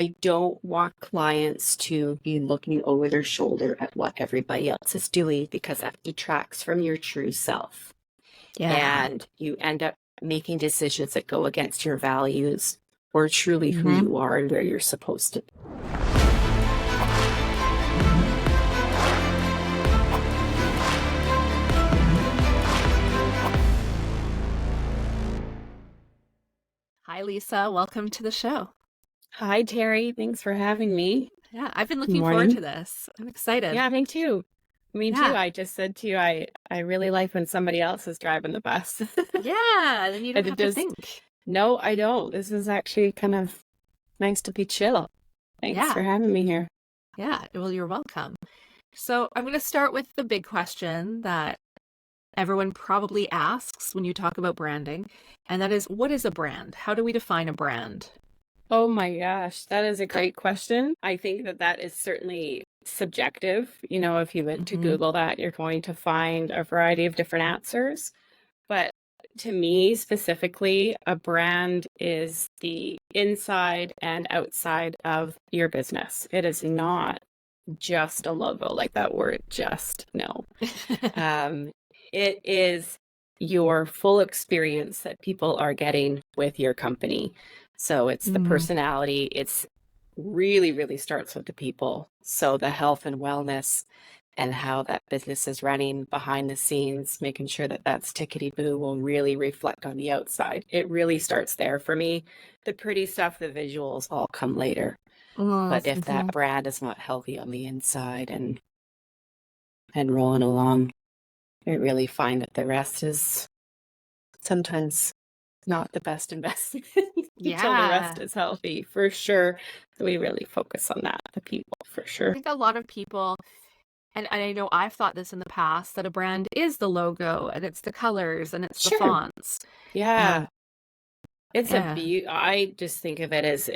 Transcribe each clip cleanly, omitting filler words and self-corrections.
I don't want clients to be looking over their shoulder at what everybody else is doing because that detracts from your true self. Yeah. And you end up making decisions that go against your values or truly who Mm-hmm. you are and where you're supposed to be. Hi, Lisa. Welcome to the show. Hi, Teri. Thanks for having me. Yeah, I've been Good looking forward to morning. this. I'm excited. Yeah, me too. Me too. Yeah. I just said to you, I really like when somebody else is driving the bus. Yeah. Then you don't And it have to just, think. no, I don't. This is actually kind of nice to be chill. Thanks Yeah. for having me here. Yeah. Well, you're welcome. So I'm going to start with the big question that everyone probably asks when you talk about branding. And that is, what is a brand? How do we define a brand? Oh my gosh, that is a great question. I think that that is certainly subjective. If you went to Mm-hmm. Google that, you're going to find a variety of different answers. But to me specifically, a brand is the inside and outside of your business. It is not just a logo, like that word just, no. Um, it is your full experience that people are getting with your company. So it's the Mm, personality. It's really, really starts with the people. So the health and wellness and how that business is running behind the scenes, making sure that that's tickety boo will really reflect on the outside. It really starts there for me. The pretty stuff, the visuals all come later. But if that mhm. brand is not healthy on the inside and rolling along, I really find that the rest is sometimes not the best investment until the rest Yeah. is healthy, for sure. So we really focus on that, the people, for I sure. think a lot of people, and I know I've thought this in the past, that a brand is the logo and it's the colors and it's the Sure. fonts. Yeah. Um, It's a yeah. beauty. I just think of it as,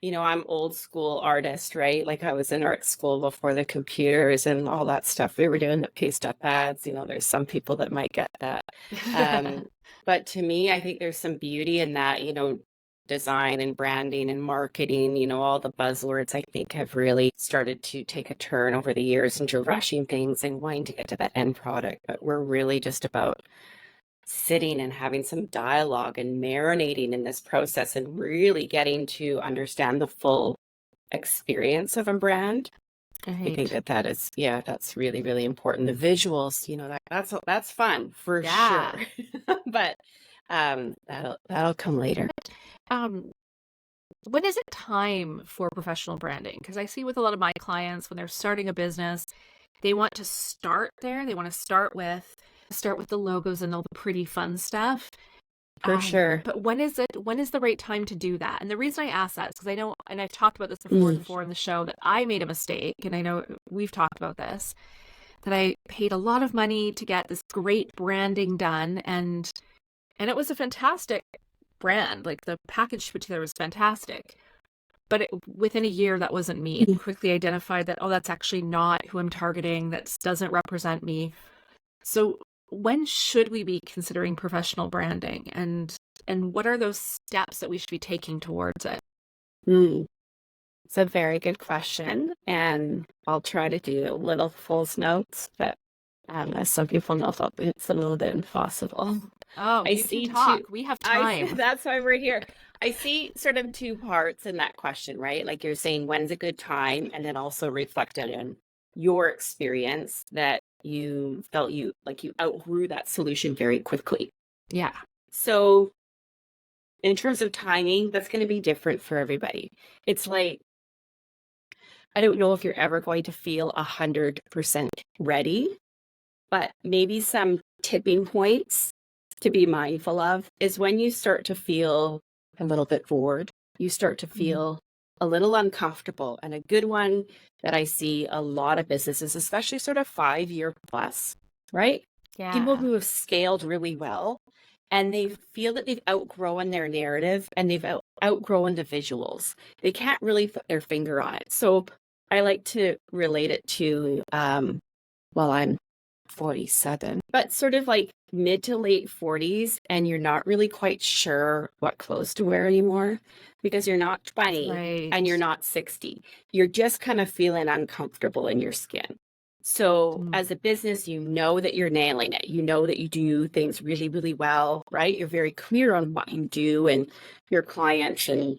I'm old school artist, right? Like I was in art school before the computers and all that stuff. We were doing the paste up ads. There's some people that might get that. Um, but to me, I think there's some beauty in that, design and branding and marketing, all the buzzwords I think have really started to take a turn over the years into rushing things and wanting to get to that end product. But we're really just about sitting and having some dialogue and marinating in this process and really getting to understand the full experience of a brand. I think Right. that that is, yeah, that's really, really important. The visuals, that's fun for Yeah. sure. But that'll come later. Um, when is it time for professional branding? Because I see with a lot of my clients when they're starting a business, they want to start there. They want to start with the logos and all the pretty fun stuff. For sure. But when is the right time to do that? And the reason I ask that is because I know, and I've talked about this Mm. before in the show, that I made a mistake, and I know we've talked about this, that I paid a lot of money to get this great branding done, and it was a fantastic brand. Like the package put together was fantastic. But within a year, that wasn't me. It quickly identified that, oh, that's actually not who I'm targeting. That doesn't represent me. So when should we be considering professional branding, and what are those steps that we should be taking towards it? Mm. It's a very good question, and I'll try to do little false notes, but as some people know, it's a little bit impossible. Oh, I you can see two. talk. We have I time. That's why we're here. I see sort of two parts in that question, right? Like you're saying, when's a good time, and then also reflected on your experience that you felt you outgrew that solution very quickly. Yeah. So in terms of timing, that's going to be different for everybody. It's like I don't know if you're ever going to feel 100% ready, but maybe some tipping points to be mindful of is when you start to feel a little bit bored, you start to Mhm. feel a little uncomfortable. And a good one that I see a lot of businesses, especially sort of 5 year plus, right? People Yeah. who have scaled really well and they feel that they've outgrown their narrative and they've outgrown the visuals. They can't really put their finger on it. So I like to relate it to, well, I'm 47, but sort of like mid to late 40s, and you're not really quite sure what clothes to wear anymore because you're not 20 and you're Right. not 60. You're just kind of feeling uncomfortable in your skin. So Mm. as a business, you know that you're nailing it. You know that you do things really, really well, right? You're very clear on what you do and your clients and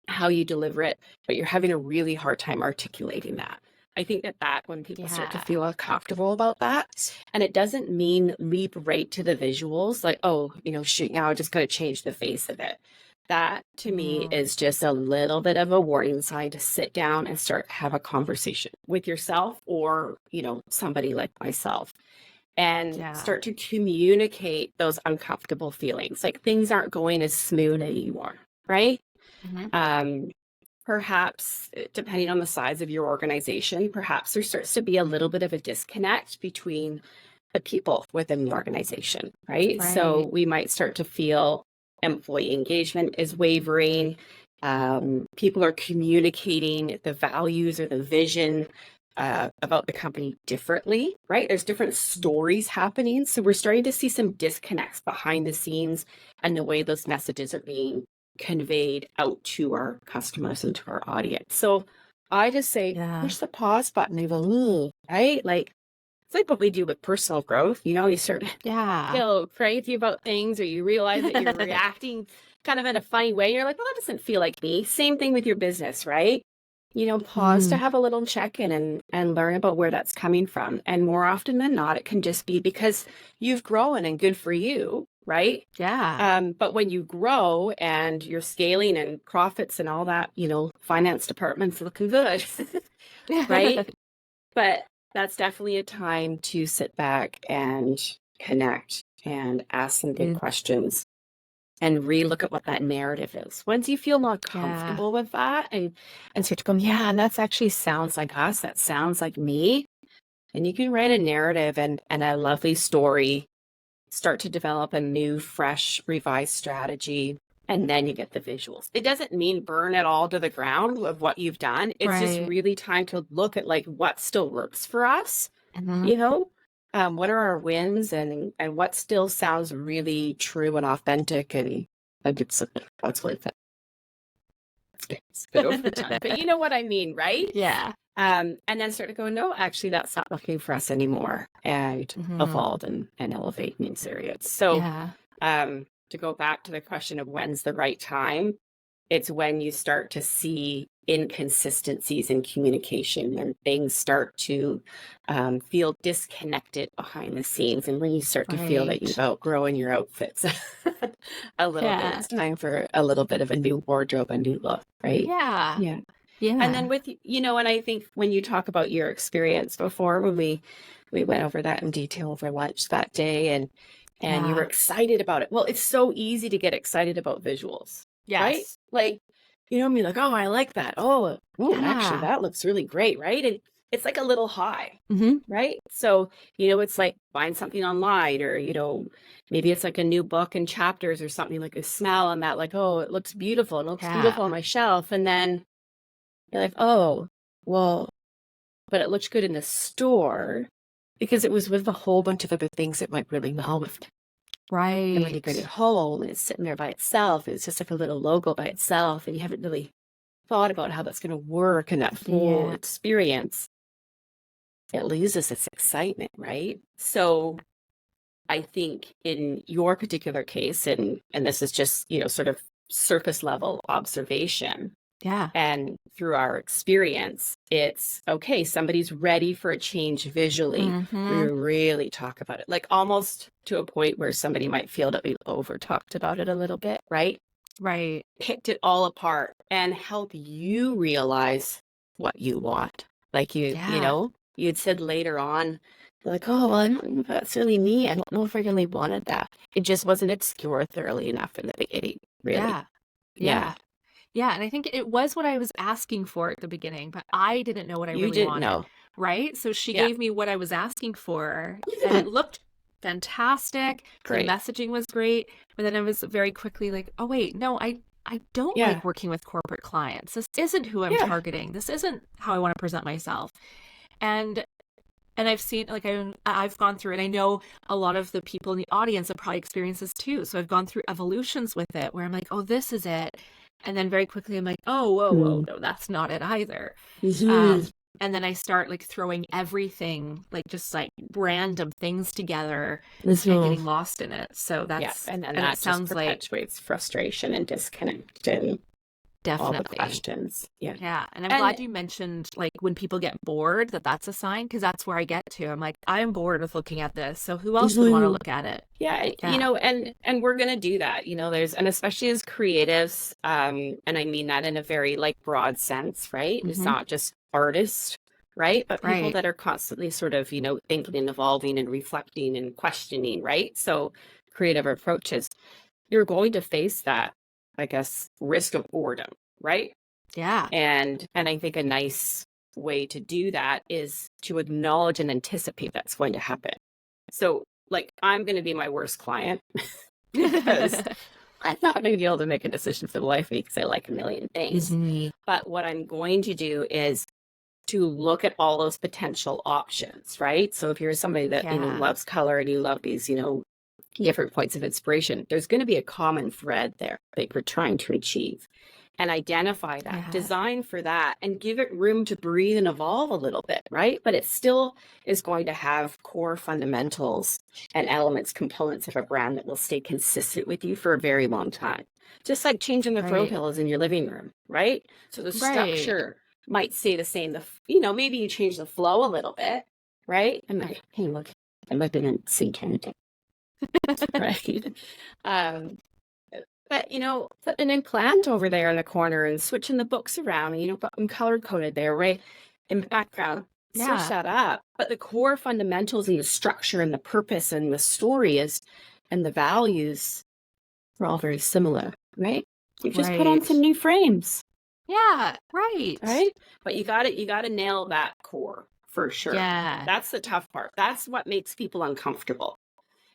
how you deliver it, but you're having a really hard time articulating that. I think that when people start to Yeah. feel uncomfortable about that, and it doesn't mean leap right to the visuals, like, oh, shoot, now I just got to change the face of it. That to me Mm. is just a little bit of a warning sign to sit down and start have a conversation with yourself or, somebody like myself and Yeah. start to communicate those uncomfortable feelings. Like things aren't going as smooth anymore, right? Mm-hmm. Um, Perhaps, depending on the size of your organization, perhaps there starts to be a little bit of a disconnect between the people within the organization, right? Right. So we might start to feel employee engagement is wavering. People are communicating the values or the vision about the company differently, right? There's different stories happening. So we're starting to see some disconnects behind the scenes and the way those messages are being conveyed out to our customers and to our audience. So I just say, Yeah. push the pause button and go, ooh, right? Like, it's like what we do with personal growth. You start to Yeah. feel crazy about things or you realize that you're reacting kind of in a funny way. You're like, well, that doesn't feel like me. Same thing with your business, right? Pause to Mm. have a little check-in and learn about where that's coming from. And more often than not, it can just be because you've grown and good for you, right? Yeah. But when you grow and you're scaling and profits and all that, finance department's looking good, right? But that's definitely a time to sit back and connect and ask some good Mm. questions and relook at what that narrative is. Once you feel more Yeah. comfortable with that and start to go, yeah, and that's actually sounds like us, that sounds like me. And you can write a narrative and a lovely story, start to develop a new, fresh, revised strategy. And then you get the visuals. It doesn't mean burn it all to the ground of what you've done. It's just Right. really time to look at like what still works for us, Mm-hmm. you know? What are our wins and what still sounds really true and authentic and that's what it's been over time. But you know what I mean, right? Yeah. And then start to go, no, actually that's not working for us anymore and Mm-hmm. evolve and elevate in these areas. So Yeah. to go back to the question of when's the right time, it's when you start to see inconsistencies in communication and things start to feel disconnected behind the scenes. And when you start to feel that you've Right. outgrown your outfits a little bit, Yeah. it's time for a little bit of a new wardrobe, a new look, right? Yeah. Yeah. And then Yeah. with, and I think when you talk about your experience before, when we went over that in detail over lunch that day and you were Yeah. excited about it. Well, it's so easy to get excited about visuals, right? Yes. Like, I'm like, oh, I like that. Oh, actually, Yeah. that looks really great, right? And it's like a little high, Mm-hmm. right? So, it's like buying something online or, maybe it's like a new book and chapters or something like a smell on that, like, oh, it looks beautiful. It looks beautiful on Yeah. my shelf. And then you're like, oh, well, but it looked good in the store because it was with a whole bunch of other things that went really well with it. And when you bring it Right. home and it's sitting there by itself, it's just like a little logo by itself, and you haven't really thought about how that's going to work in that whole Yeah. experience, it loses its excitement, right? So I think in your particular case, and this is just, sort of surface level observation, Yeah. and through our experience, it's okay, somebody's ready for a change visually. We Mm-hmm. really talk about it, like almost to a point where somebody might feel that we over talked about it a little bit, right? Right. Picked it all apart and help you realize what you want. Like Yeah. you'd said later on, like, oh, well, I don't know if that's really me. I don't know if I really wanted that. It just wasn't explored thoroughly enough in the beginning, really. Yeah. Yeah. Yeah. Yeah. And I think it was what I was asking for at the beginning, but I didn't know what I You really didn't wanted. know. Right. So she Yeah. gave me what I was asking for, and it looked fantastic. The Great. messaging was great. But then I was very quickly like, oh, wait, no, I don't Yeah. like working with corporate clients. This isn't who I'm Yeah. targeting. This isn't how I want to present myself. And And I've seen, like, I've gone through, and I know a lot of the people in the audience have probably experienced this too. So I've gone through evolutions with it where I'm like, oh, this is it. And then very quickly I'm like, oh, whoa, whoa, no, that's not it either. Mm-hmm. And then I start like throwing everything, like just like random things together and Mm-hmm. getting lost in it. So Yeah, that's, and then and it that just sounds like perpetuates frustration and disconnect and all the definitely. questions. Yeah. Yeah. And I'm And glad you mentioned like when people get bored, that's a sign, because that's where I get to. I'm like, I'm bored with looking at this. So who else would want to look at it? yeah, Yeah. and we're gonna do that. There's, and especially as creatives, and I mean that in a very like broad sense, right? It's Mm-hmm. not just artists, right? But people Right. that are constantly sort of, thinking and evolving and reflecting and questioning, right? So creative approaches, you're going to face that, I guess, risk of boredom, right? Yeah. And I think a nice way to do that is to acknowledge and anticipate that's going to happen. So, like, I'm going to be my worst client because I'm not going to be able to make a decision for the life of me because I like a million things. Mm-hmm. But what I'm going to do is to look at all those potential options, right? So if you're somebody that, Yeah. loves color and you love these, different points of inspiration, there's going to be a common thread there that you're trying to achieve, and identify that, Yeah. design for that, and give it room to breathe and evolve a little bit, right? But it still is going to have core fundamentals and elements, components of a brand that will stay consistent with you for a very long time. Just like changing the throw Right. pillows in your living room, right? So the Right. structure might stay the same. Maybe you change the flow a little bit, right? And like, hey, look, I'm living in sea Canada, right? Um, but, putting an plant over there in the corner and switching the books around, and, put them color coded there, right? In the background, switch Yeah. that up. But the core fundamentals and the structure and the purpose and the story and the values are all very similar, right? You just put on some Right. new frames, Yeah. Right. right? But you gotta nail that core for sure. Yeah. That's the tough part. That's what makes people uncomfortable.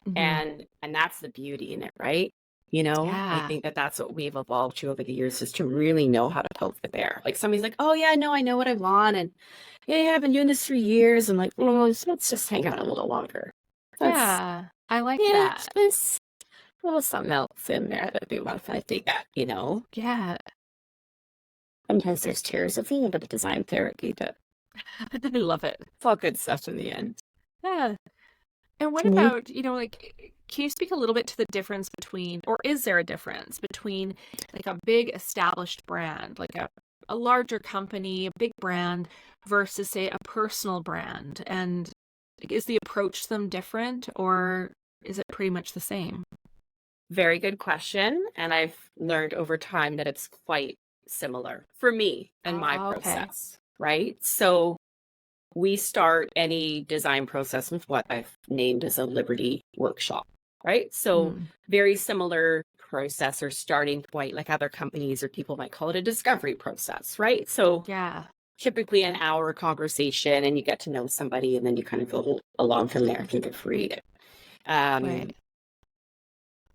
Mm-hmm. And that's the beauty in it, right? I Yeah. think that that's what we've evolved to over the years, is to really know how to poke the bear. Like, somebody's like, oh yeah, no, I know what I want, and yeah, I've been doing this for years. I'm like, well, let's just hang out a little longer. That's Yeah. I like Yeah, that. there's a little something else in there that we want to take that. Yeah. Sometimes there's tears of a little bit of design therapy, but I love it. it's all good stuff in the end. Yeah. And what Mhm. about, like, can you speak a little bit to the difference between, or is there a difference between like a big established brand, like a larger company, a big brand versus say a personal brand? And like, is the approach to them different, or is it pretty much the same? Very good question. And I've learned over time that it's quite similar for me and my Oh, okay. process, right? So we start any design process with what I've named as a Liberty workshop, right? So Mm. very similar process or starting point, like other companies or people might call it a discovery process, right? So Yeah. typically an hour conversation, and you get to know somebody, and then you kind of go along from there and get creative. Um, Right.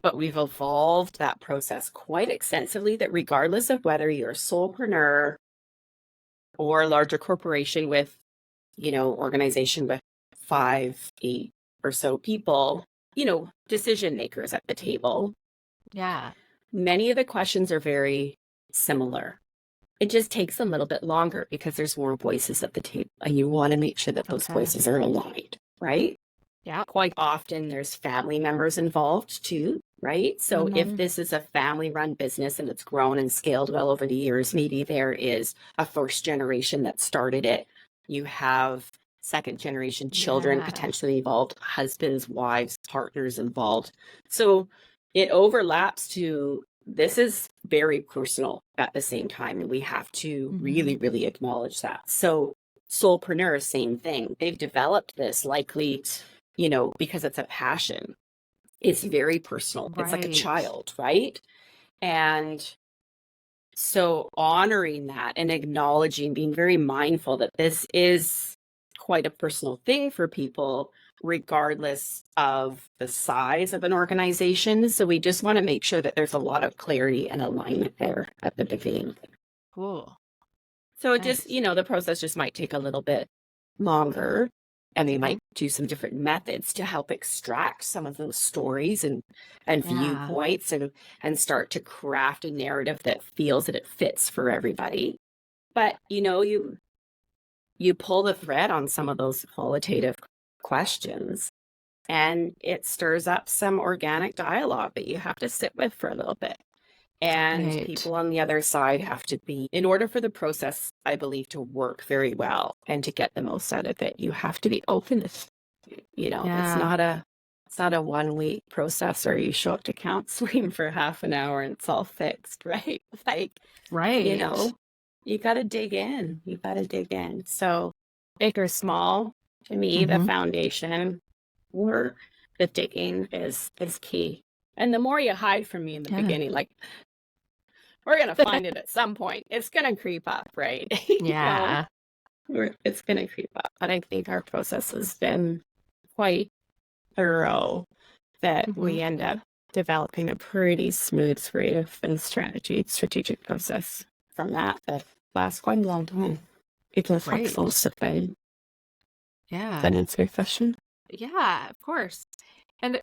but we've evolved that process quite extensively, that regardless of whether you're a solopreneur or a larger corporation with, organization with 5, 8 or so people, decision makers at the table, Yeah. many of the questions are very similar. It just takes a little bit longer because there's more voices at the table, and you want to make sure that those Okay. voices are aligned, right? Yeah. Quite often there's family members involved too, right? So if Mm-hmm. this is a family run business and it's grown and scaled well over the years, maybe there is a first generation that started it. You have second generation children Yeah. potentially involved, husbands, wives, partners involved. So it overlaps to, this is very personal at the same time. And we have to Mm-hmm. really, really acknowledge that. So soulpreneurs, same thing. They've developed this likely, because it's a passion. It's very personal. It's like a Right. child, right? And so honoring that and acknowledging, being very mindful that this is quite a personal thing for people, regardless of the size of an organization. So we just want to make sure that there's a lot of clarity and alignment there at the beginning. Cool. So it just, Nice. the process just might take a little bit longer. and they might do some different methods to help extract some of those stories and Yeah. viewpoints and start to craft a narrative that feels that it fits for everybody. But you pull the thread on some of those qualitative questions, and it stirs up some organic dialogue that you have to sit with for a little bit. And Right. people on the other side have to be, in order for the process, I believe, to work very well and to get the most out of it, you have to be open. Yeah. It's not a 1 week process or you show up to counseling for half an hour and it's all fixed, right? Like, you Right. know, you got to dig in. You got to dig in. So big or small, to me, the Mm-hmm. foundation work, the digging is key. And the more you hide from me in the Yeah. beginning, like, we're going to find it at some point. It's going to creep up, right? Yeah. It's going to creep up. But I think our process has been quite thorough that Mm-hmm. we end up developing a pretty smooth, creative, and strategic process from that lasts quite a long time. People are Great. flexible to find. Yeah. That answer your question? Yeah, of course. And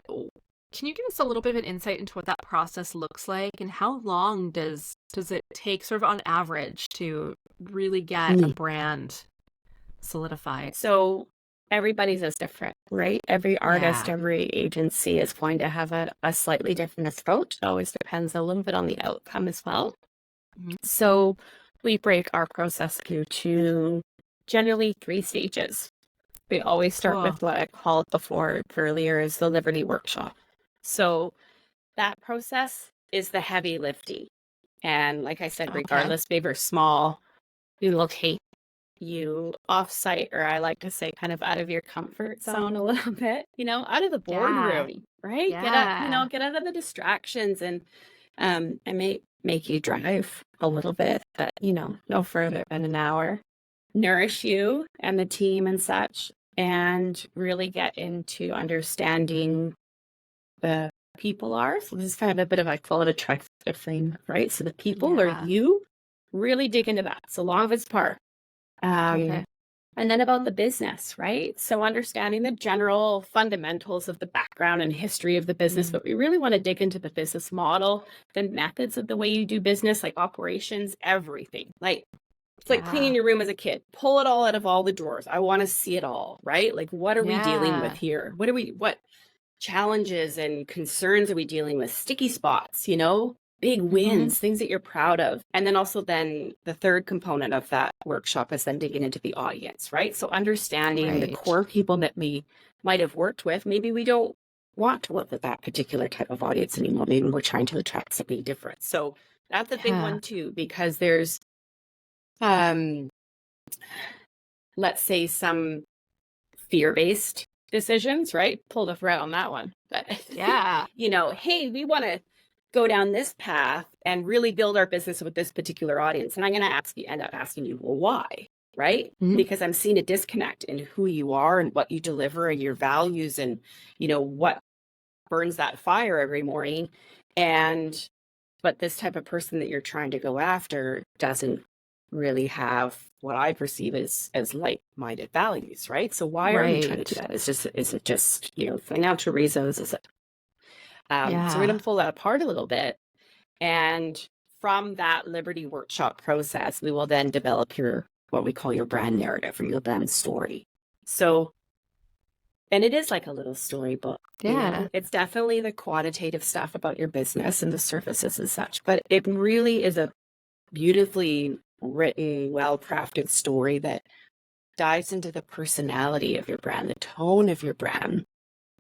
can you give us a little bit of an insight into what that process looks like, and how long does it take, sort of on average, to really get a brand solidified? So everybody's is different, right? Every artist, Yeah. every agency is going to have a slightly different approach. It always depends a little bit on the outcome as well. Mhm. So we break our process into generally 3 stages. We always start Cool. with what I called before earlier is the Liberty Workshop. So that process is the heavy lifting. And like I said, Okay. regardless, big or small, we will take you offsite, or I like to say kind of out of your comfort zone a little bit, out of the Yeah. boardroom, right? Yeah. Get out of the distractions and make you drive a little bit, but no further than an hour. Nourish you and the team and such, and really get into understanding the people are. So this is kind of a bit of, I call it a trifecta frame, right? So the people are Yeah. you, really dig into that. So long as it's part. Okay. And then about the business, right? So understanding the general fundamentals of the background and history of the business, but we really want to dig into the business model, the methods of the way you do business, like operations, everything. Like, it's like cleaning your room as a kid. Pull it all out of all the drawers. I want to see it all, right? Like, what are we dealing with here? What challenges and concerns are we dealing with? Sticky spots, big wins, things that you're proud of. And then also the third component of that workshop is then digging into the audience, right? So understanding the Right. core people that we might have worked with. Maybe we don't want to work with that particular type of audience anymore. Maybe we're trying to attract something different. So that's a big one too, because there's, let's say some fear-based decisions, right? Pull the thread on that one. But Yeah. hey, we want to go down this path and really build our business with this particular audience. And I'm going to end up asking you, well, why? Right? Because I'm seeing a disconnect in who you are and what you deliver and your values and, what burns that fire every morning. But this type of person that you're trying to go after doesn't really have what I perceive as like-minded values, right? So why are we trying to do that? Is it just financial reasons? Is it so we're going to pull that apart a little bit, and from that Liberty Workshop process, we will then develop what we call your brand narrative or your brand story. So, and it is like a little storybook. Yeah. It's definitely the quantitative stuff about your business and the services and such, but it really is a beautifully written, well-crafted story that dives into the personality of your brand, the tone of your brand,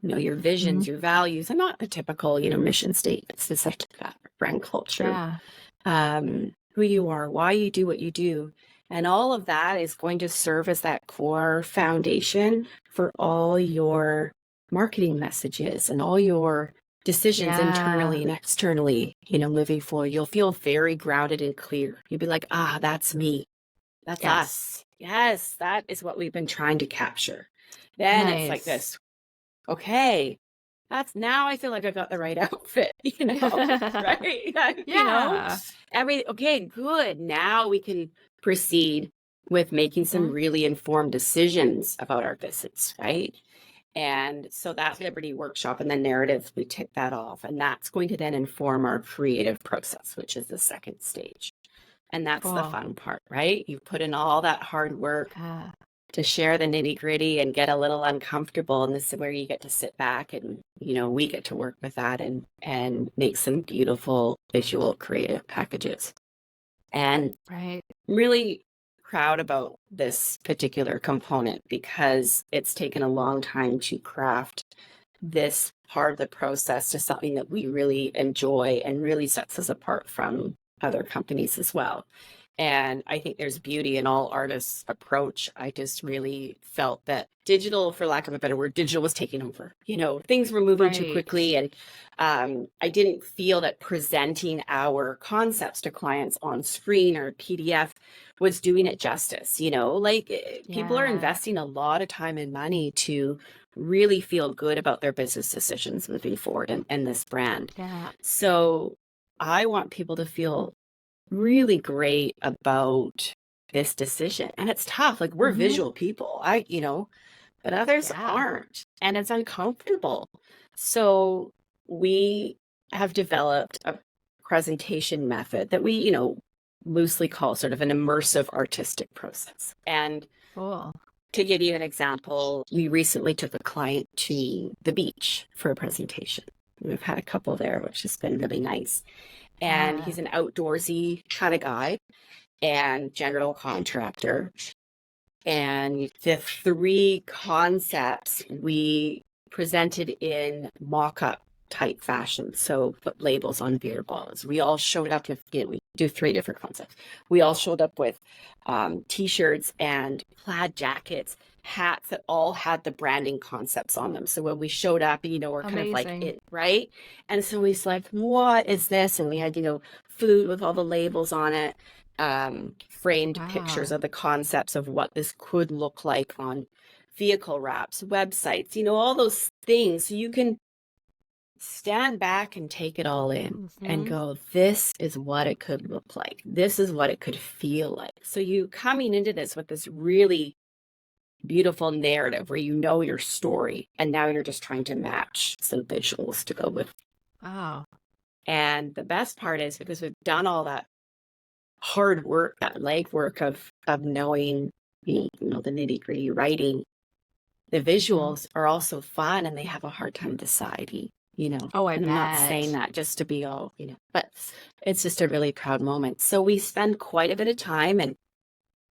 your visions, your values, and not the typical, mission statements. It's like that brand culture, who you are, why you do what you do. And all of that is going to serve as that core foundation for all your marketing messages and all your decisions internally and externally, moving forward. You'll feel very grounded and clear. You'll be like, that's me. That's us. Yes, that is what we've been trying to capture. Then it's like this. Okay, now I feel like I got the right outfit, right? Yeah. Okay, good. Now we can proceed with making some Mhm. really informed decisions about our business, right? And so that Liberty workshop and the narrative, we tick that off. And that's going to then inform our creative process, which is the second stage. And that's the Cool. fun part, right? You put in all that hard work Yeah. to share the nitty gritty and get a little uncomfortable. And this is where you get to sit back and, we get to work with that and make some beautiful visual creative packages. And Right. really proud about this particular component because it's taken a long time to craft this part of the process to something that we really enjoy and really sets us apart from other companies as well. And I think there's beauty in all artists' approach. I just really felt that digital, for lack of a better word, digital was taking over. Things were moving too Right. quickly. And I didn't feel that presenting our concepts to clients on screen or PDF was doing it justice. People are Yeah. investing a lot of time and money to really feel good about their business decisions moving forward and this brand. Yeah. So I want people to feel really great about this decision. And it's tough. Like we're Mhm. visual people. But others Yeah. aren't. And it's uncomfortable. So we have developed a presentation method that we, loosely call sort of an immersive artistic process. And Cool. to give you an example, we recently took a client to the beach for a presentation. We've had a couple there, which has been really nice. And Yeah. he's an outdoorsy kind of guy and general contractor. And the three concepts we presented in mock-up type fashion. So put labels on beer bottles. We all showed up with, we do three different concepts. We all showed up with t-shirts and plaid jackets, hats that all had the branding concepts on them. So when we showed up, we're kind of like Amazing. it, right? And so we like, what is this? And we had, food with all the labels on it. Framed pictures Wow. of the concepts of what this could look like on vehicle wraps, websites, all those things. So you can stand back and take it all in and Mhm. go, this is what it could look like. This is what it could feel like. So you coming into this with this really beautiful narrative where you know your story and now you're just trying to match some visuals to go with. Wow. And the best part is because we've done all that hard work, that legwork of knowing the nitty gritty writing. The Mhm. visuals are also fun, and they have a hard time deciding. Oh, I And I'm not saying bet. that just to be all, but it's just a really proud moment. So we spend quite a bit of time and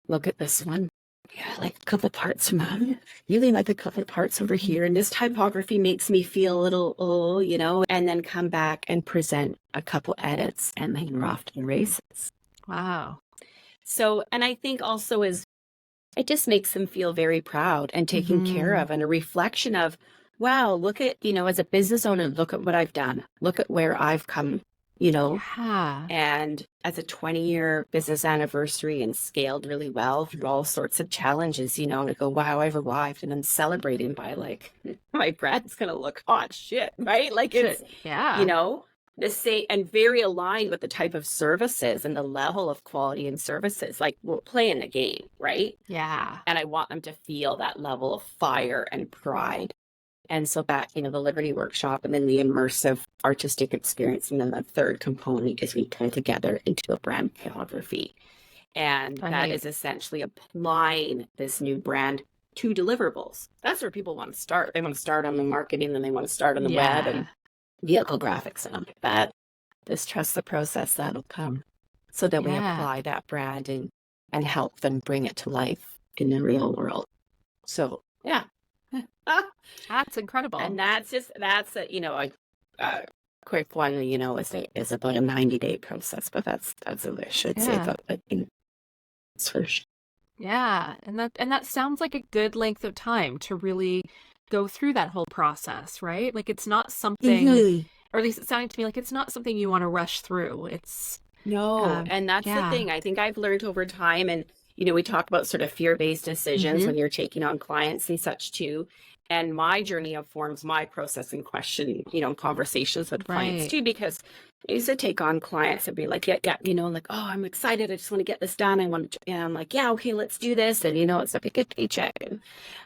look at this one. Yeah, I like a couple parts, Mom. Really like a couple parts over here. And this typography makes me feel a little, and then come back and present a couple edits, and then we're off to the races. Wow. So, and I think also is it just makes them feel very proud and taken care Mhm. of and a reflection of, wow, look at, as a business owner, look at what I've done. Look at where I've come, you know, Yeah. and as a 20-year business anniversary and scaled really well through all sorts of challenges, to go, wow, I've arrived and I'm celebrating by like, my brand's going to look hot shit, right? Like it's, Shit. you Yeah. know, the same and very aligned with the type of services and the level of quality and services. Like we're playing the game, right? Yeah. And I want them to feel that level of fire and pride. And so that, the Liberty Workshop and then the immersive artistic experience. And then the third component is we come together into a brand biography. And that Right. is essentially applying this new brand to deliverables. That's where people want to start. They want to start on the marketing and they want to start on the web and Yeah. vehicle graphics and all like that. Just trust the process that'll come. So that we Yeah. apply that brand and help them bring it to life in the real world. So yeah. That's incredible. And that's a quick one, is about a 90-day process, but that's what I should say Yeah. about it. It's for sure. Yeah. And that sounds like a good length of time to really go through that whole process, right? Like it's not something, Mhm. or at least it sounded to me like it's not something you want to rush through. It's No, and that's the yeah. thing. I think I've learned over time, and we talk about sort of fear-based decisions Mhm. when you're taking on clients and such too. And my journey informs my process and question, conversations with clients Right. too, because I used to take on clients and be like, yeah, yeah, like, oh, I'm excited. I just want to get this done. I want to, and I'm like, yeah, okay, let's do this. And, it's like a good paycheck.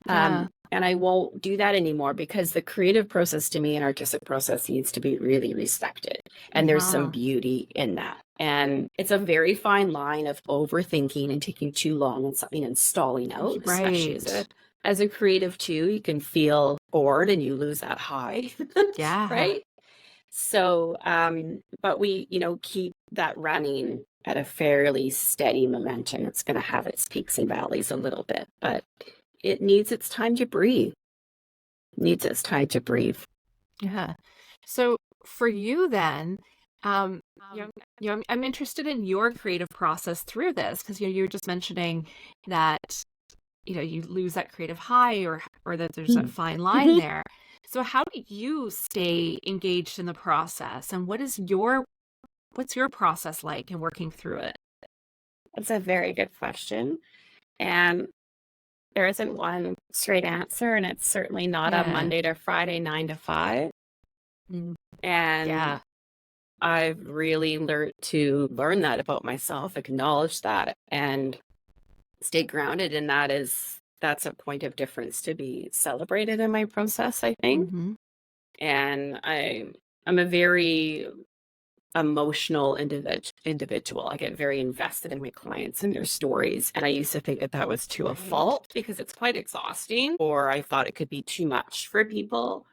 Yeah. And I won't do that anymore because the creative process to me and artistic process needs to be really respected. And there's some beauty in that. And it's a very fine line of overthinking and taking too long on something and stalling out, especially as a creative too. You can feel bored and you lose that high. Yeah. Right. So, but we, keep that running at a fairly steady momentum. It's going to have its peaks and valleys a little bit, but it needs its time to breathe. Needs its time to breathe. Yeah. So for you then, I'm interested in your creative process through this because you're just mentioning that you lose that creative high or that there's a fine line there. So how do you stay engaged in the process, and what's your process like in working through it? That's a very good question. And there isn't one straight answer, and it's certainly not a Monday to Friday 9 to 5. And I've really learned to learn that about myself, acknowledge that, and stay grounded in that. That's a point of difference to be celebrated in my process, I think. And I'm a very emotional individual. I get very invested in my clients and their stories. And I used to think that was to a fault because it's quite exhausting, or I thought it could be too much for people.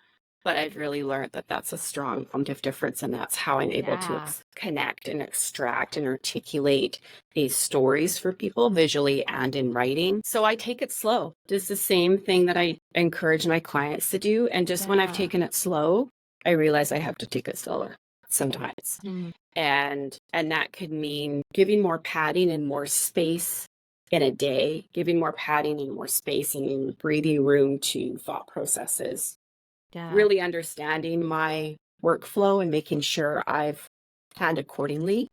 But I've really learned that that's a strong point of difference. And that's how I'm able to connect and extract and articulate these stories for people visually and in writing. So I take it slow. Just the same thing that I encourage my clients to do. And just when I've taken it slow, I realize I have to take it slower sometimes. And that could mean giving more padding and more space in a day, giving more padding and more space and breathing room to thought processes. Really understanding my workflow and making sure I've planned accordingly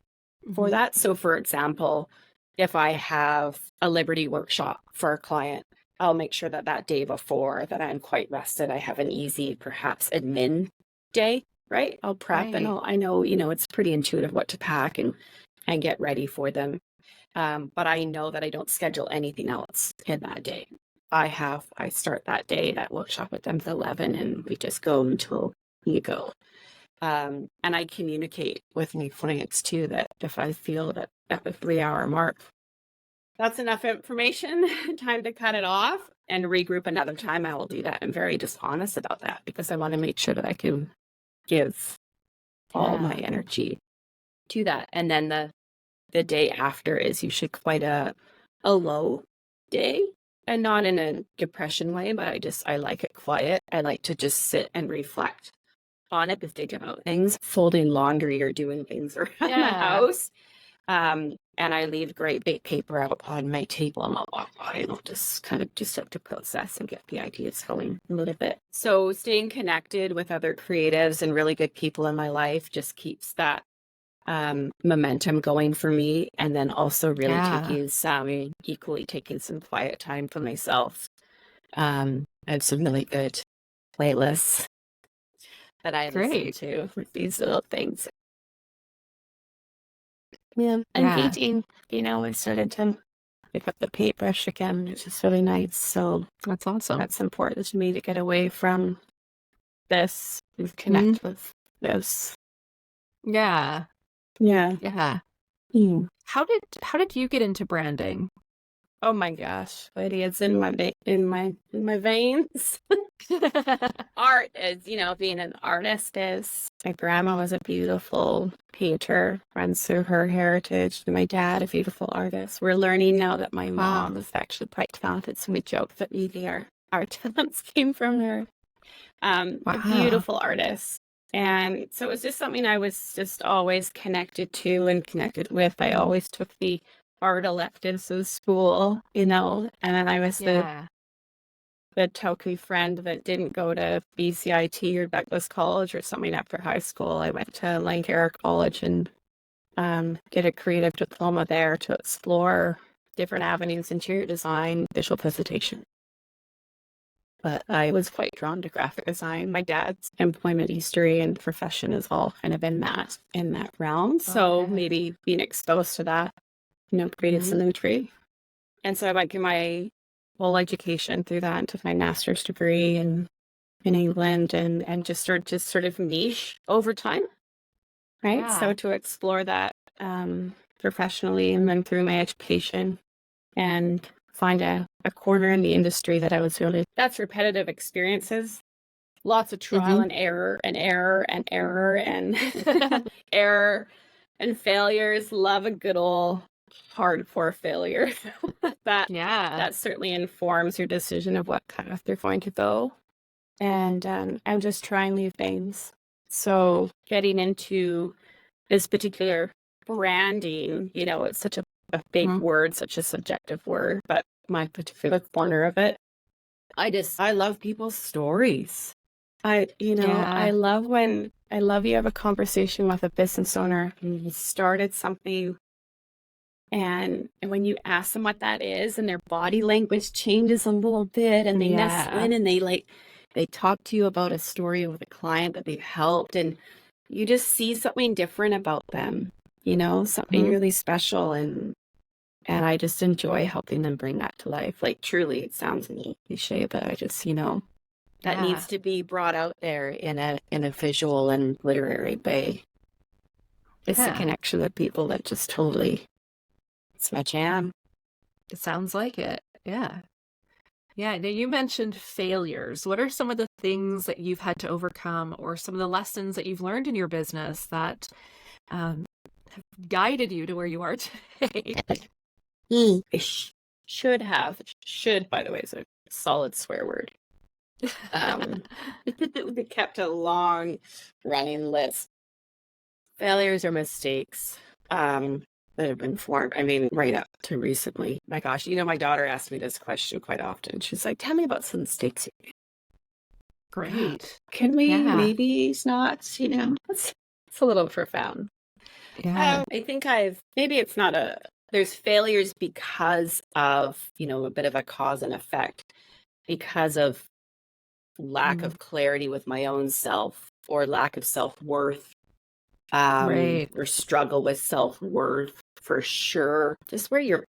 for that. So for example, if I have a Liberty workshop for a client, I'll make sure that day before that I'm quite rested. I have an easy, perhaps admin day, right? I'll prep and I know, it's pretty intuitive what to pack and get ready for them. But I know that I don't schedule anything else in that day. I start that day, that workshop with them at 11, and we just go until you go. And I communicate with my clients too, that if I feel that at the 3-hour mark, that's enough information, time to cut it off and regroup another time, I will do that. I'm very dishonest about that because I want to make sure that I can give all my energy to that. And then the day after is usually quite a low day, and not in a depression way, but I like it quiet. I like to just sit and reflect on it, if think about things, folding laundry or doing things around the house. And I leave great big paper out on my table and I'll walk by and I'll just kind of just have to process and get the ideas going a little bit. So staying connected with other creatives and really good people in my life just keeps that momentum going for me. And then also really equally taking some quiet time for myself. And some really good playlists that I listen to with these little things. And painting, I started to pick up the paintbrush again, which is really nice. So that's awesome. That's important to me, to get away from this and connect with this. Yeah. How did you get into branding? Oh my gosh, Lady, it's in my veins. Art is, being an artist is. My grandma was a beautiful painter, runs through her heritage. My dad, a beautiful artist. We're learning now that my mom is actually quite talented, so we joke that maybe our talents came from her. A beautiful artist. And so it was just something I was just always connected to and connected with. I always took the art electives of school, and then I was the token friend that didn't go to BCIT or Douglas College or something after high school. I went to Lancaster College and get a creative diploma there to explore different avenues, interior design, visual presentation. but I was quite drawn to graphic design. My dad's employment history and profession is all kind of in that realm. So Okay. maybe being exposed to that, created some intrigue. And so I went through my full education through that and took my master's degree in England and just sort of niche over time. Right. Yeah. So to explore that professionally and then through my education and find a corner in the industry that I was really, that's repetitive experiences, lots of trial and error and error and error and error and failures. Love a good old hardcore failure. that certainly informs your decision of what path you're going to go. And I'm just trying new things. So getting into this particular branding, it's such a big word, such a subjective word, but my particular corner of it, I love people's stories. I love you have a conversation with a business owner and you started something and when you ask them what that is and their body language changes a little bit and they nestle in and they talk to you about a story with a client that they've helped and you just see something different about them, something really special. And I just enjoy helping them bring that to life. Like truly, it sounds a little cliche, but I just, that needs to be brought out there in a visual and literary way. It's a connection with people that just totally, it's my jam. It sounds like it. Yeah. Yeah. Now you mentioned failures. What are some of the things that you've had to overcome or some of the lessons that you've learned in your business that have guided you to where you are today? Should, by the way, is a solid swear word. We kept a long running list. Failures or mistakes that have been formed. I mean, right up to recently. My gosh, my daughter asked me this question quite often. She's like, tell me about some mistakes you made. Great. Can we maybe not, it's a little profound. Yeah. I think maybe it's not there's failures because of, a bit of a cause and effect, because of lack of clarity with my own self or lack of self-worth, or struggle with self-worth for sure. Just where your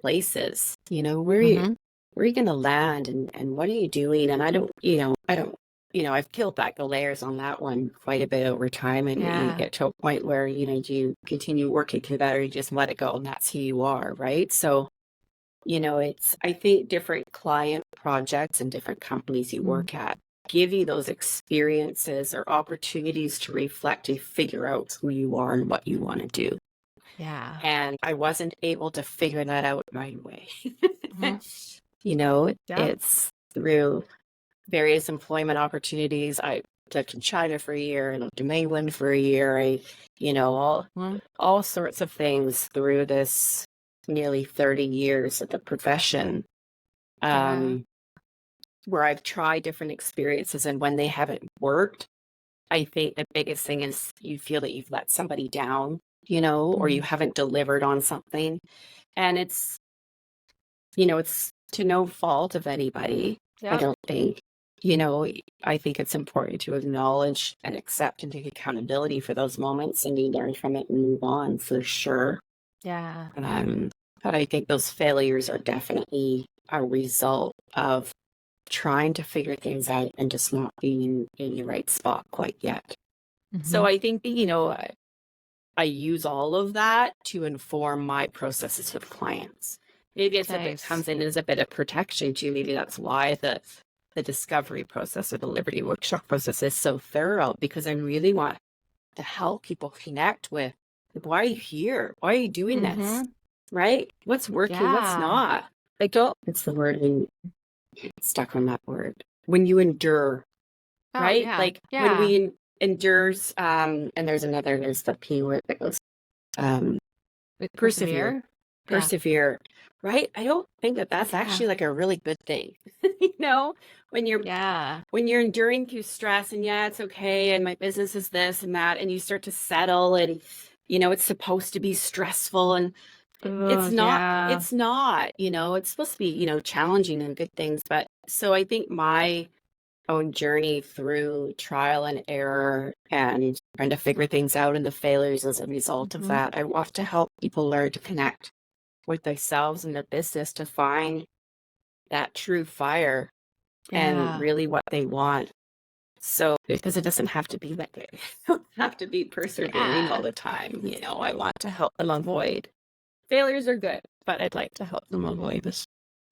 place is, where you going to land and what are you doing? And I don't, I've peeled back the layers on that one quite a bit over time. And you get to a point where, do you continue working through that or you just let it go and that's who you are, right? So, I think different client projects and different companies you work at give you those experiences or opportunities to reflect and figure out who you are and what you want to do. Yeah. And I wasn't able to figure that out right away. It's through various employment opportunities. I lived in China for a year, I lived in England for a year. All sorts of things through this nearly 30 years of the profession, where I've tried different experiences. And when they haven't worked, I think the biggest thing is you feel that you've let somebody down, or you haven't delivered on something. And it's to no fault of anybody. I don't think. I think it's important to acknowledge and accept and take accountability for those moments and you learn from it and move on for sure. Yeah. But I think those failures are definitely a result of trying to figure things out and just not being in the right spot quite yet. So I think, I use all of that to inform my processes with clients. Maybe it comes in as a bit of protection too. Maybe that's why the discovery process or the Liberty Workshop process is so thorough, because I really want to help people connect with, why are you here? Why are you doing this? Right? What's working? What's not? It's the word stuck on that word. When you endure, right? When we endures, and there's the P word that goes, persevere, right? I don't think that's actually like a really good thing, when you're enduring through stress and it's okay. And my business is this and that, and you start to settle and, it's supposed to be stressful and it's not, it's supposed to be, challenging and good things, but So I think my own journey through trial and error and trying to figure things out and the failures as a result of Hmm. that, I want to help people learn to connect with themselves and their business to find that true fire and Yeah. really what they want. So because it doesn't have to be like it, don't have to be persevering all Yeah. the time. I want to help them avoid failures are good, but I'd like to help them avoid this.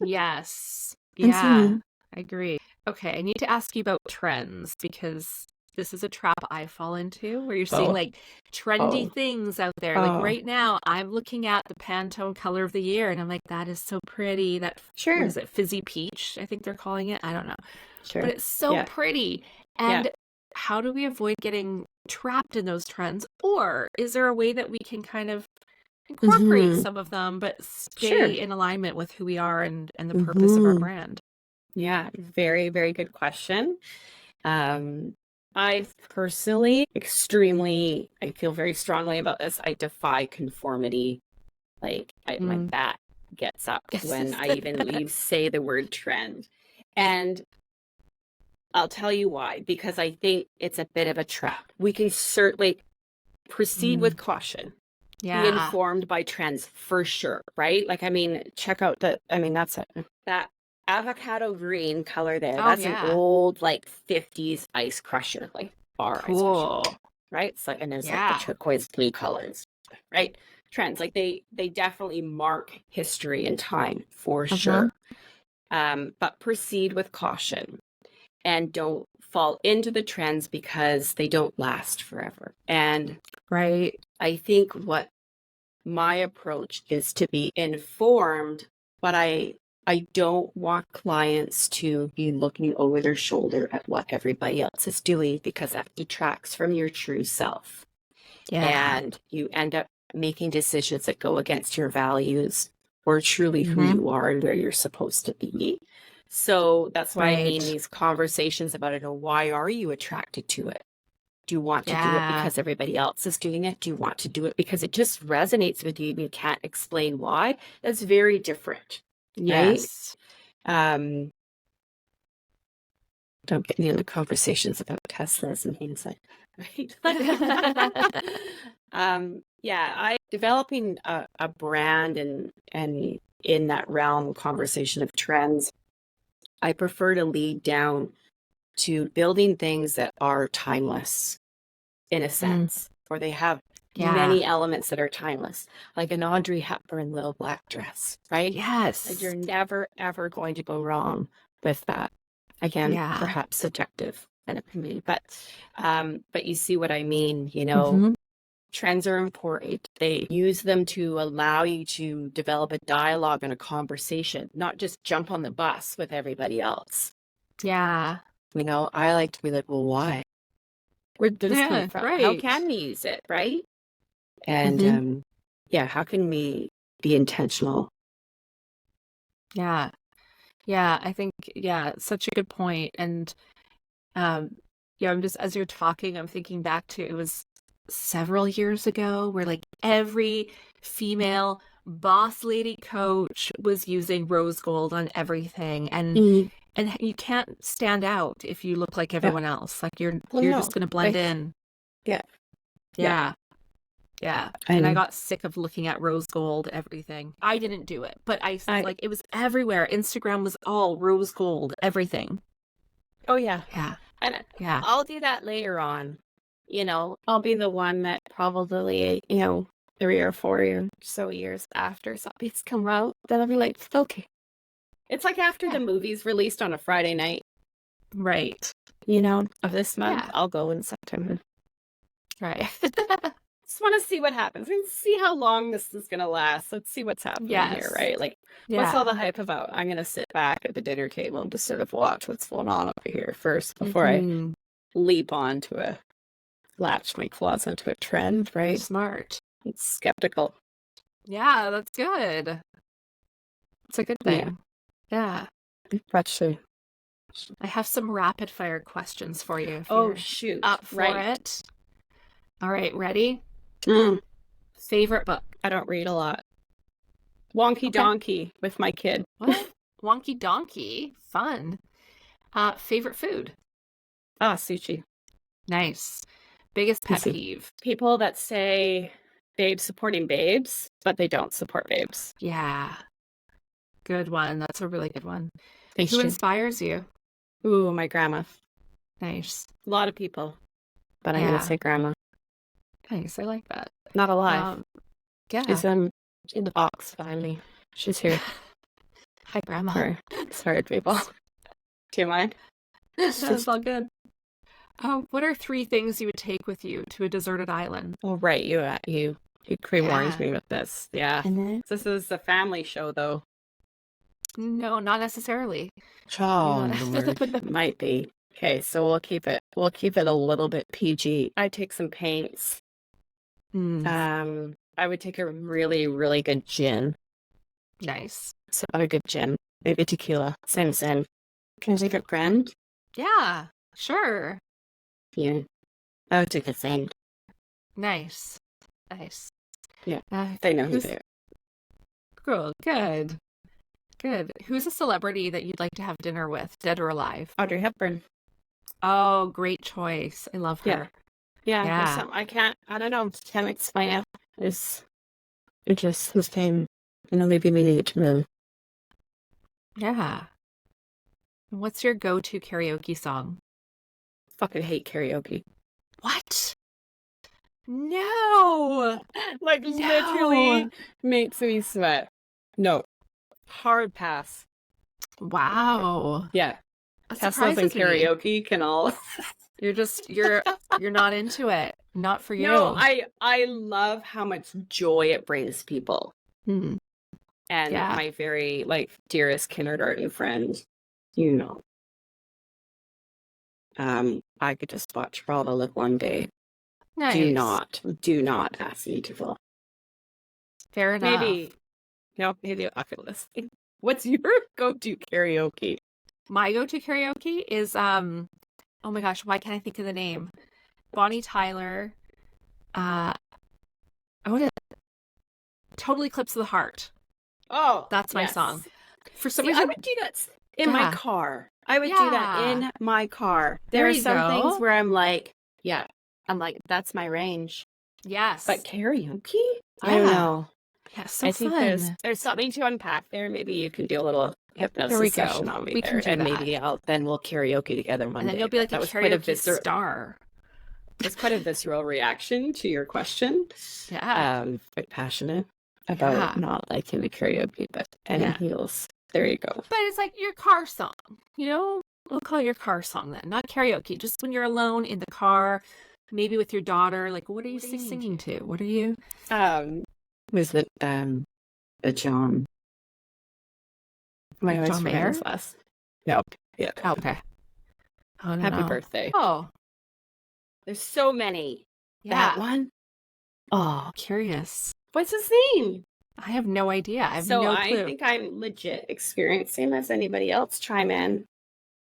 Yes. Yeah. Mhm. I agree. Okay, I need to ask you about trends because this is a trap I fall into where you're seeing Oh, like trendy oh, things out there. Like oh, right now, I'm looking at the Pantone color of the year and I'm like, that is so pretty. What sure, is it? Fizzy peach, I think they're calling it. I don't know. But sure. it's so Yeah, pretty. yeah. And how do we avoid getting trapped in those trends? Or is there a way that we can kind of incorporate Hmm. some of them, but Sure. stay in alignment with who we are and the purpose of our Hmm. brand? Yeah, very, very good question. Um, I personally I feel very strongly about this. I defy conformity. My Mm. bat gets up when I even say the word trend. And I'll tell you why, because I think it's a bit of a trap. We can certainly proceed Mm. with caution, be Yeah. informed by trends for sure, right? Check out that's it. That avocado green color there. Oh, That's an yeah. old, 50s ice crusher, bar ice crusher, Cool. right? So, and there's the Yeah. turquoise blue colors, right? Trends, they definitely mark history and time for Uh-huh. sure. But proceed with caution and don't fall into the trends because they don't last forever. And Right. I think what my approach is to be informed, but I don't want clients to be looking over their shoulder at what everybody else is doing because that detracts from your true self. Yeah. And you end up making decisions that go against your values or truly who Hmm. you are and where you're supposed to be. So that's why I mean Right. these conversations about it. Why are you attracted to it? Do you want to do it Yeah. because everybody else is doing it? Do you want to do it because it just resonates with you and you can't explain why? That's very different, right? Yes. Um, don't get me into conversations about Teslas and things like that, right? Yeah, I developing a brand and in that realm conversation of trends, I prefer to lead down to building things that are timeless in a Mm. sense, or they have Yeah. many elements that are timeless, like an Audrey Hepburn little black dress, right? Like Yes. you're never ever going to go wrong with that. Again, Yeah. perhaps subjective and opinion, but you see what I mean. Hmm. Trends are important. They use them to allow you to develop a dialogue and a conversation, not just jump on the bus with everybody else. Yeah. I like to be like, well, why? Where did this come Yeah. from? How Right. can we use it, right? And Hmm. yeah, how can we be intentional? Yeah. Yeah. I think, yeah, such a good point. And yeah, I'm just, as you're talking, I'm thinking back to it was several years ago where like every female boss lady coach was using rose gold on everything. Mm, And you can't stand out if you look like yeah. everyone else. Like Well, you're no. just gonna blend in. Yeah. Yeah. Yeah. Yeah. I And I know. got sick of looking at rose gold everything. I didn't do it, but I like it was everywhere. Instagram was all rose gold, everything. oh yeah. Yeah. And Yeah. I'll do that later on. I'll be the one that probably, 3 or 4 or so years after something's come out, then I'll be like, okay. It's like after Yeah. the movie's released on a Friday night, Right. of this month, Yeah. I'll go in September. Right. Just want to see what happens and see how long this is going to last. Let's see what's happening here, Yes. right? Like, what's all Yeah. the hype about? I'm going to sit back at the dinner table and just sort of watch what's going on over here first before I Hmm. leap onto latch my claws onto a trend, right? Smart. It's skeptical. Yeah, that's good. It's a good Yeah, thing. Yeah. that's true. I have some rapid fire questions for you if Oh, you're shoot. up for Right. it. All right, ready? Mm, Favorite book? I don't read a lot. Wonky Okay. Donkey with my kid. What? Wonky donkey. Fun. Favorite food? Sushi. Nice. Biggest pet Easy. peeve? People that say babes supporting babes, but they don't support babes. Yeah. Good one. That's a really good one. Thanks, Who Jen. inspires you? Ooh, my grandma. Nice. A lot of people, but I'm gonna say grandma. Nice. I like that. Not alive. Yeah. She's in the box behind me. She's here. Hi, Grandma. Sorry, people. Do you mind? That's all good. What are 3 things you would take with you to a deserted island? Well, right, you pre-warned me with this. Yeah. And This is a family show, though. no, not necessarily. Oh, Lord. Might be. Okay, so we'll keep it a little bit PG. I'd take some paints. I would take a really, really good gin. Nice. So not a good gin. Maybe tequila. Same. Can I take a friend? Yeah, sure. Yeah. I would take a friend. Nice. Yeah. They know who they are. Cool. Good. Who's a celebrity that you'd like to have dinner with, dead or alive? Audrey Hepburn. Oh, great choice. I love her. Yeah. I don't know. Can't explain it. It just was came, maybe we need to move. Yeah. What's your go-to karaoke song? Fucking hate karaoke. What? No. Literally makes me sweat. No. Hard pass. Wow. Yeah. That Teslas and karaoke can all. You're not into it. Not for you. No, I love how much joy it brings people. And my very dearest kindergarten friend, I could just watch for all to live one day. Nice. Do not ask me to go. Fair enough. Maybe I'll feel this. What's your go-to karaoke? My go-to karaoke is oh my gosh, why can't I think of the name? Bonnie Tyler. What is it? Total Eclipse of the Heart. Oh, that's my song. For some See, reason, I would do that in my car. I would do that in my car. There are some things where I'm like, that's my range. Yes. But karaoke? I don't know. Yeah, so I think there's something to unpack there. Maybe you can do a little hypnosis session on me we there, can do and maybe then we'll karaoke together one day. And then you'll be like a karaoke star. It's quite a visceral reaction to your question. Yeah. Quite passionate about not liking the karaoke, but heels. There you go. But it's like your car song, We'll call it your car song then, not karaoke. Just when you're alone in the car, maybe with your daughter. Like, what are you singing to? What are you? Was it a John? My John Mayer? No. Yeah. Oh, okay. Oh, no, Happy birthday. Oh. There's so many. Yeah. That one? Oh. Curious. What's his name? I have no idea. I have no clue. I think I'm legit experiencing as anybody else chime in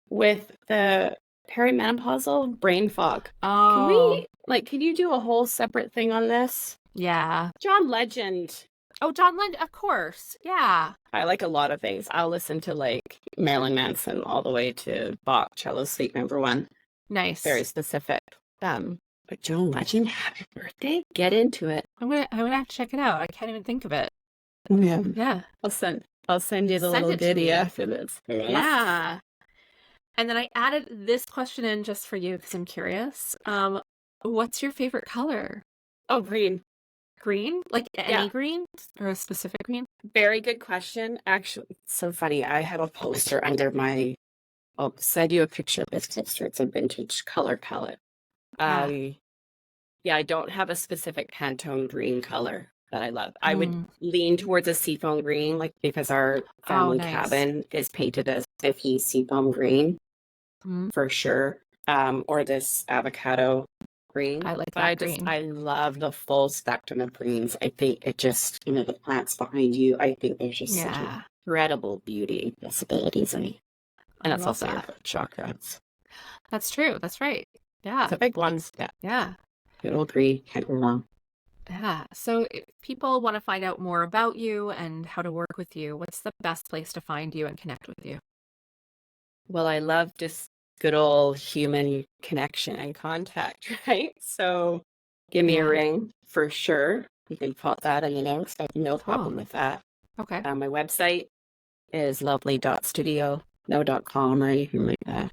with the perimenopausal brain fog. Oh. Can you do a whole separate thing on this? Yeah. John Legend. Oh, John Legend, of course. Yeah. I like a lot of things. I'll listen to Marilyn Manson all the way to Bach, Cello Suite #1. Nice. Very specific. But John Legend, happy birthday. Get into it. I'm gonna have to check it out. I can't even think of it. Yeah. Yeah. I'll send you the little ditty after this. Yeah. And then I added this question in just for you because I'm curious. What's your favorite color? Oh, green. Green? Like any green or a specific green? Very good question. Actually, it's so funny. I have a poster under I'll send you a picture of this poster. It's a vintage color palette. I don't have a specific Pantone green color that I love. I would lean towards a seafoam green, because our family cabin is painted as 50s seafoam green for sure. Or this avocado green. I like that green. I love the full spectrum of greens. I think it just, the plants behind you, I think there's just such incredible beauty and possibilities in it. And that's also your chakras. That's true. That's right. Yeah. The big ones. Yeah. Yeah. Good old green. Can't go wrong. Yeah. So if people want to find out more about you and how to work with you, what's the best place to find you and connect with you? Well, I love just good old human connection and contact, right? So give me a Yeah. ring for sure. You can pop that in the notes. I have no Cool. problem with that. Okay. My website is lovely.studio, no .com or anything like that.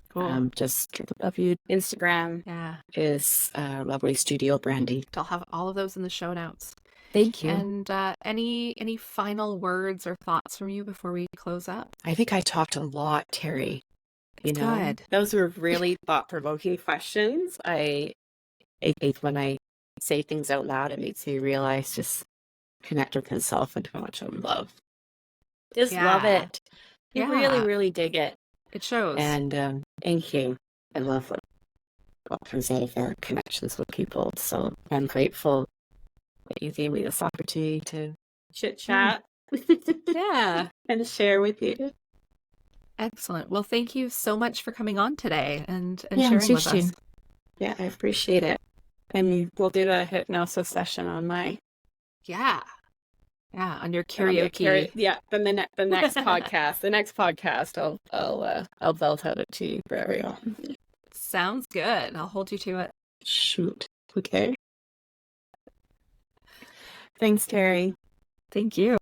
Cool. Just W. Instagram Yeah. is Lovely Studio Branding. I'll have all of those in the show notes. Thank you. And any final words or thoughts from you before we close up? I think I talked a lot, Teri. It's good. Those were really thought-provoking questions. I think when I say things out loud, it makes me realize just connect with myself and how much I love. Just love Yeah. it. You really, Yeah. really dig it. It shows. And thank you. I love what comes out of our connections with people. So I'm grateful that you gave me this opportunity to chit chat Yeah. and share with you. Excellent. Well, thank you so much for coming on today and Yeah, sharing with us. Yeah, I appreciate it. And we'll do a hypnosis session on my Yeah. Yeah. On your that'll be a karaoke. yeah. Then the next podcast, I'll belt out it to you for everyone. Sounds good. I'll hold you to it. Shoot. Okay. Thanks, Teri. Thank you.